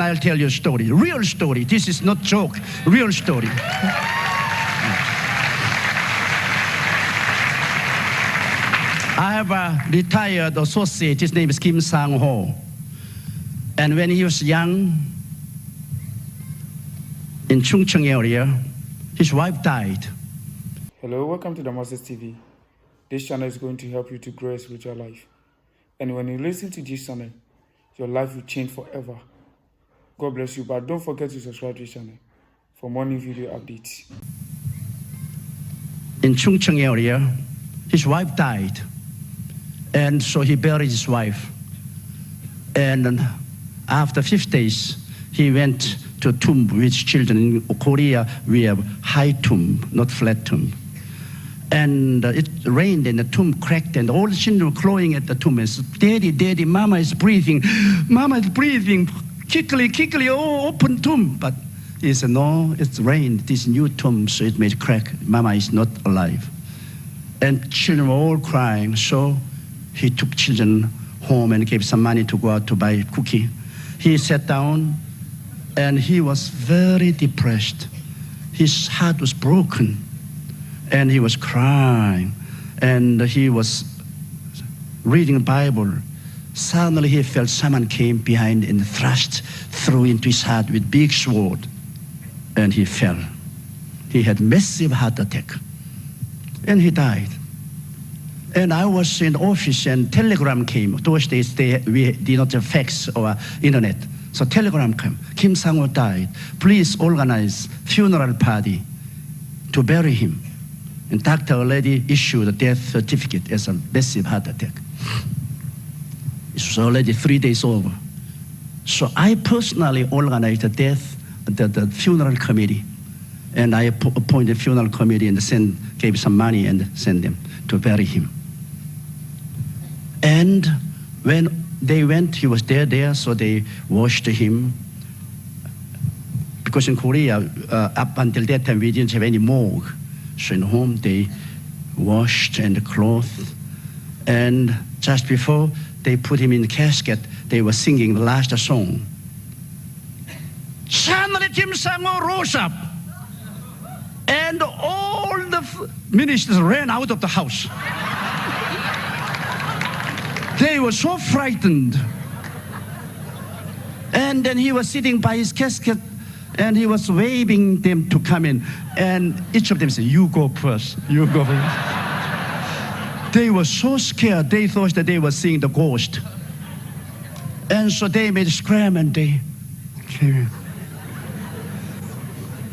I'll tell you a story, real story. This is not joke, real story. I have a retired associate, his name is Kim Sang-ho. And when he was young, in Chungcheong area, his wife died. Hello, welcome to the Moses TV. This channel is going to help you to grow a spiritual life. And when you listen to this channel, your life will change forever. God bless you, but don't forget to subscribe to this channel for more new video updates. In Chungcheong area, his wife died. And so he buried his wife. And after 5 days, he went to a tomb with children. In Korea, we have high tomb, not flat tomb. And it rained and the tomb cracked and all the children were clawing at the tomb and said, "Daddy, Daddy, Mama is breathing. Mama is breathing. Quickly, oh, open tomb." But he said, "No, it's rained. This new tomb, so it may crack. Mama is not alive." And children were all crying. So he took children home and gave some money to go out to buy cookie. He sat down and he was very depressed. His heart was broken and he was crying and he was reading the Bible. Suddenly he felt someone came behind and thrust through into his heart with big sword and he fell. He had massive heart attack and he died. And I was in the office and telegram came. Those days we did not have fax or internet. So telegram came. Kim Sang-ho died. Please organize funeral party to bury him. And doctor already issued a death certificate as a massive heart attack. It was already 3 days over. So I personally organized the funeral committee. And I appointed funeral committee and gave some money and sent them to bury him. And when they went, he was there, so they washed him. Because in Korea, up until that time, we didn't have any morgue. So in home, they washed and clothed. And just before they put him in the casket, they were singing the last song. Suddenly, Kim Sang-ho rose up. And all the ministers ran out of the house. They were so frightened. And then he was sitting by his casket and he was waving them to come in. And each of them said, "You go first, you go first." They were so scared, they thought that they were seeing the ghost. And so they made a scram and they came in.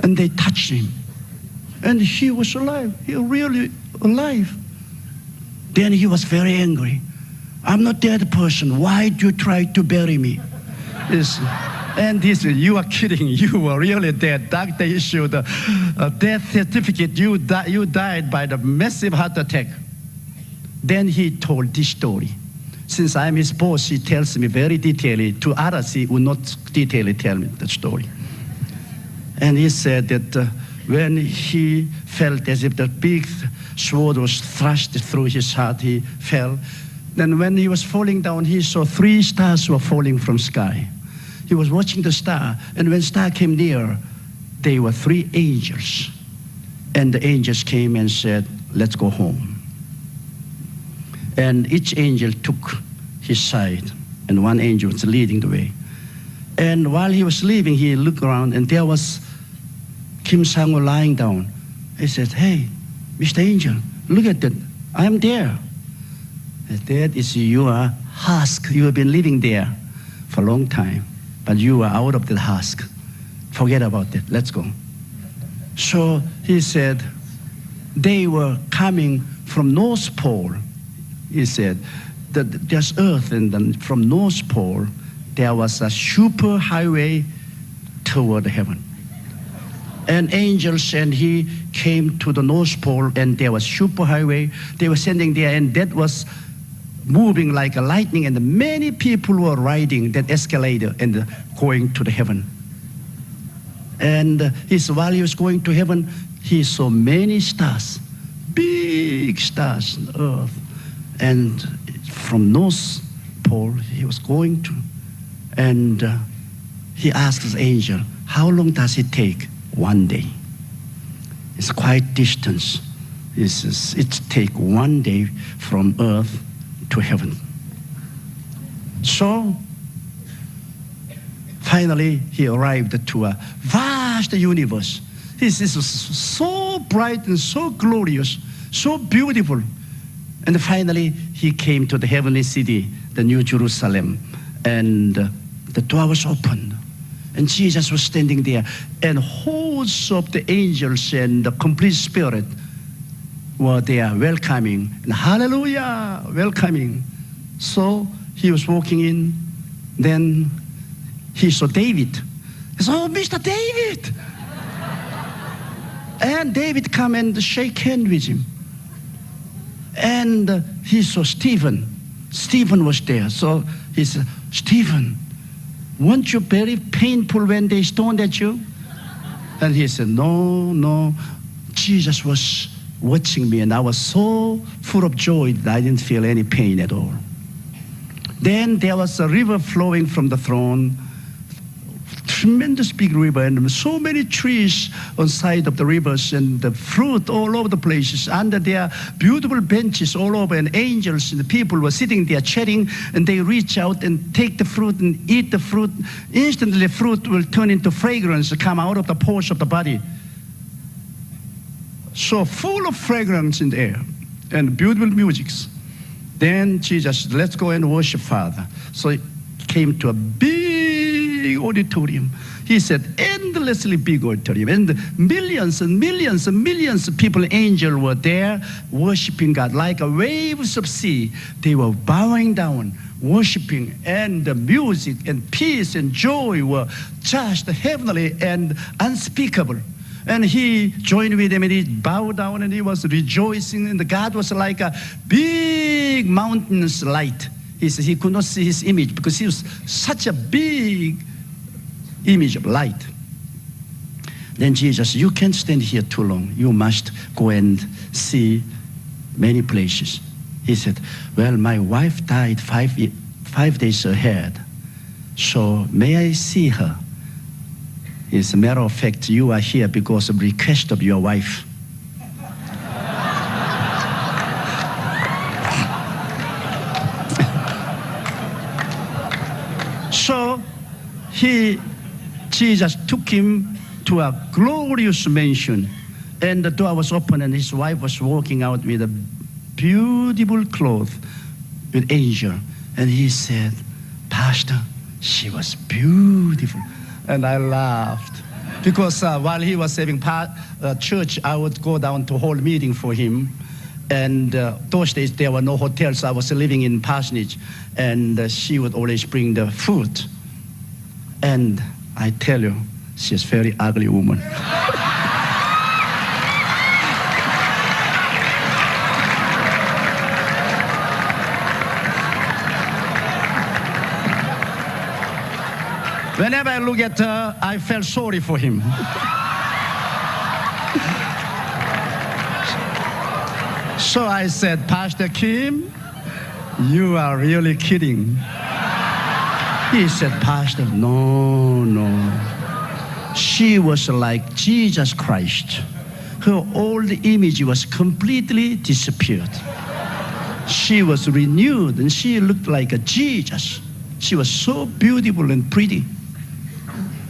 And they touched him. And he was alive, he was really alive. Then he was very angry. "I'm not dead person. Why do you try to bury me?" And he said, "You are kidding. You were really dead. Doctor issued a death certificate. You died by the massive heart attack." Then he told this story. Since I'm his boss, he tells me very detailedly. To others, he would not detailedly tell me the story. And he said that when he felt as if the big sword was thrust through his heart, he fell. Then when he was falling down, he saw 3 stars were falling from sky. He was watching the star, and when star came near, they were 3 angels. And the angels came and said, "Let's go home." And each angel took his side, and one angel was leading the way. And while he was leaving, he looked around, and there was Kim Sang-ho lying down. He said, "Hey, Mr. Angel, look at that. I'm there." "That is your husk. You have been living there for a long time, but you are out of the husk. Forget about that. Let's go." So he said, they were coming from North Pole. He said, that there's Earth, and then from North Pole, there was a super highway toward heaven. And angels and he came to the North Pole, and there was super highway. They were sending there, and that was moving like a lightning, and many people were riding that escalator and going to the heaven. And while he was going to heaven, he saw many stars, big stars on Earth. And from North Pole he was going to, and he asks the angel, how long does it take? 1 day. It's quite distance. It takes 1 day from earth to heaven. So, finally, he arrived to a vast universe. This is so bright and so glorious, so beautiful. And finally, he came to the heavenly city, the New Jerusalem, and the door was opened. And Jesus was standing there, and hosts of the angels and the complete spirit were there welcoming, and hallelujah, welcoming. So he was walking in, then he saw David. He said, oh, Mr. David. And David come and shake hand with him. And he saw Stephen. Stephen was there. So he said, Stephen, weren't you very painful when they stoned at you? And he said, no. Jesus was watching me, and I was so full of joy that I didn't feel any pain at all. Then there was a river flowing from the throne, tremendous big river, and so many trees on side of the rivers, and the fruit all over the places. Under there, beautiful benches all over, and angels and the people were sitting there chatting, and they reach out and take the fruit and eat the fruit. Instantly, the fruit will turn into fragrance, come out of the pores of the body. So full of fragrance in the air and beautiful musics. Then Jesus, let's go and worship Father. So he came to a big auditorium. He said, endlessly big auditorium. And millions and millions and millions of people, angels were there worshiping God. Like a waves of sea, they were bowing down, worshiping. And the music and peace and joy were just heavenly and unspeakable. And he joined with them, and he bowed down, and he was rejoicing. And God was like a big mountain's light. He said he could not see his image because he was such a big image of light. Then Jesus, you can't stand here too long. You must go and see many places. He said, well, my wife died 5 days ahead, so may I see her? As a matter of fact, you are here because of request of your wife. So Jesus took him to a glorious mansion, and the door was open, and his wife was walking out with a beautiful cloth with angel. And he said, Pastor, she was beautiful. And I laughed because while he was having church, I would go down to hold meeting for him. And those days there were no hotels. I was living in Parsonage, and she would always bring the food. And I tell you, she's a very ugly woman. Whenever I look at her, I felt sorry for him. So I said, Pastor Kim, you are really kidding. He said, Pastor, no. She was like Jesus Christ. Her old image was completely disappeared. She was renewed, and she looked like a Jesus. She was so beautiful and pretty.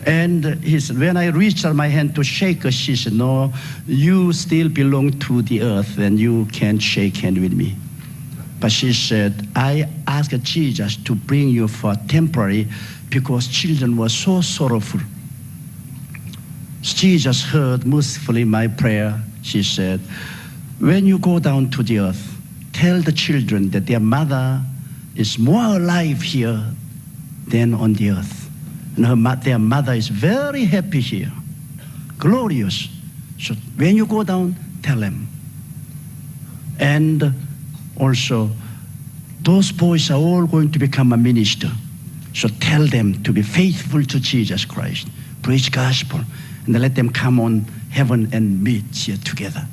And he said, when I reached out my hand to shake her, she said, no, you still belong to the earth, and you can't shake hand with me. But she said, I asked Jesus to bring you for temporary because children were so sorrowful. Jesus heard mercifully my prayer. She said, when you go down to the earth, tell the children that their mother is more alive here than on the earth. And their mother is very happy here, glorious. So when you go down, tell them. And also, those boys are all going to become a minister. So tell them to be faithful to Jesus Christ, preach gospel, and let them come on heaven and meet here together.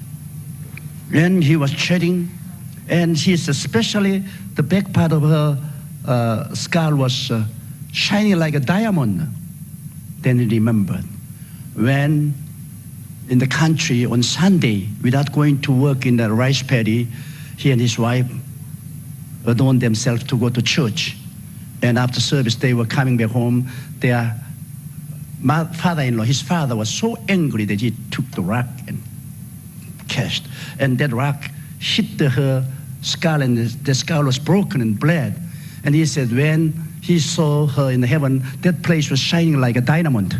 And he was chatting, and she's especially the back part of her skull was shining like a diamond. Then he remembered when in the country on Sunday, without going to work in the rice paddy, he and his wife adorned themselves to go to church. And after service, they were coming back home. Their father-in-law, his father, was so angry that he took the rock and cast. And that rock hit her skull, and the skull was broken and bled. And he said when he saw her in heaven, that place was shining like a diamond.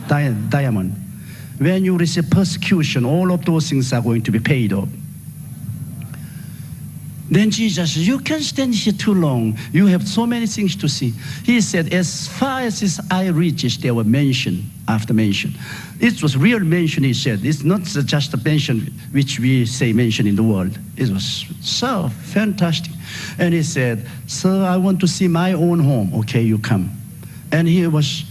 Diamond. When you receive persecution, all of those things are going to be paid off. Then Jesus said, you can't stand here too long. You have so many things to see. He said, as far as his eye reaches, there were mention after mention. It was real mention, he said. It's not just a mention which we say mention in the world. It was so fantastic. And he said, sir, I want to see my own home. Okay, you come. And he was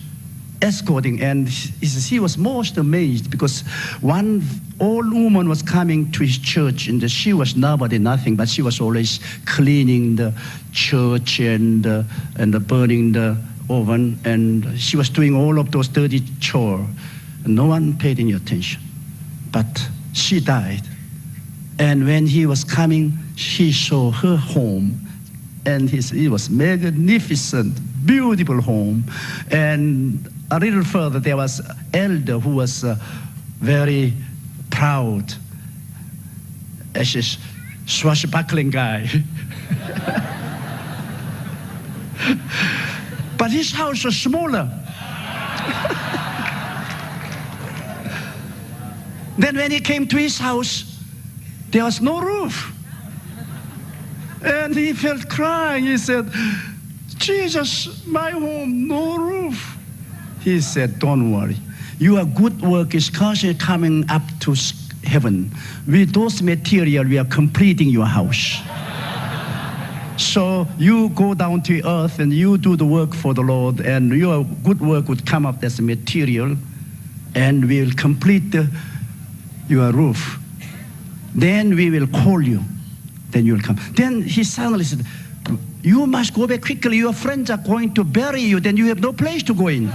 escorting, and he was most amazed because one old woman was coming to his church, and she was nobody, nothing, but she was always cleaning the church and burning the oven, and she was doing all of those dirty chores. No one paid any attention, but she died. And when he was coming, he saw her home, and it was magnificent, beautiful home. And a little further, there was an elder who was very proud, a swashbuckling guy. But his house was smaller. Then when he came to his house, there was no roof. And he felt crying. He said, Jesus, my home, no roof. He said, don't worry. Your good work is constantly coming up to heaven. With those materials, we are completing your house. So you go down to earth and you do the work for the Lord, and your good work would come up as a material, and we will complete your roof. Then we will call you. Then you will come. Then he suddenly said, you must go back quickly. Your friends are going to bury you. Then you have no place to go in.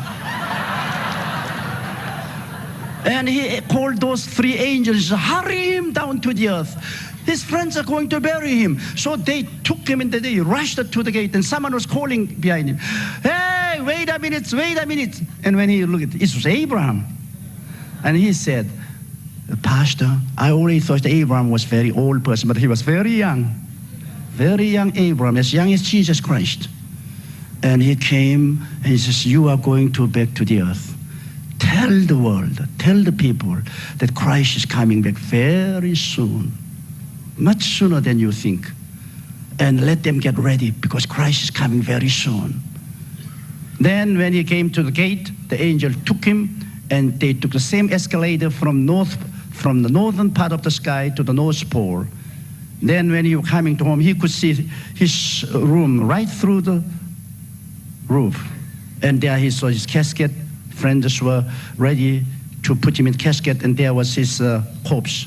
And he called those three angels, hurry him down to the earth. His friends are going to bury him. So they took him and they rushed to the gate, and someone was calling behind him, hey, wait a minute, wait a minute. And when he looked, it was Abraham. And he said, Pastor, I already thought Abraham was a very old person, but he was very young Abraham, as young as Jesus Christ. And he came and he says, you are going to back to the earth. Tell the world, tell the people that Christ is coming back very soon, much sooner than you think. And let them get ready because Christ is coming very soon. Then when he came to the gate, the angel took him, and they took the same escalator from the northern part of the sky to the North Pole. Then when he was coming to home, he could see his room right through the roof. And there he saw his casket. Friends were ready to put him in casket, and there was his corpse.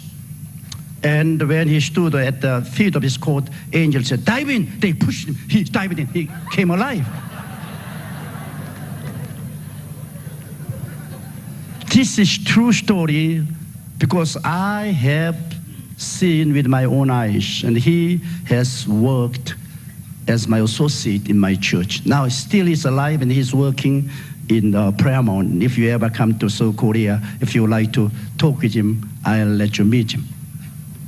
And when he stood at the feet of his coat, angel said, dive in. They pushed him. He dived in. He came alive. This is true story because I have seen with my own eyes, and he has worked as my associate in my church. Now still he's alive, and he's working in Prayer Mountain. If you ever come to South Korea, if you would like to talk with him, I'll let you meet him.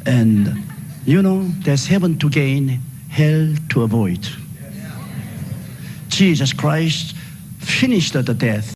And you know, there's heaven to gain, hell to avoid. Jesus Christ finished the death.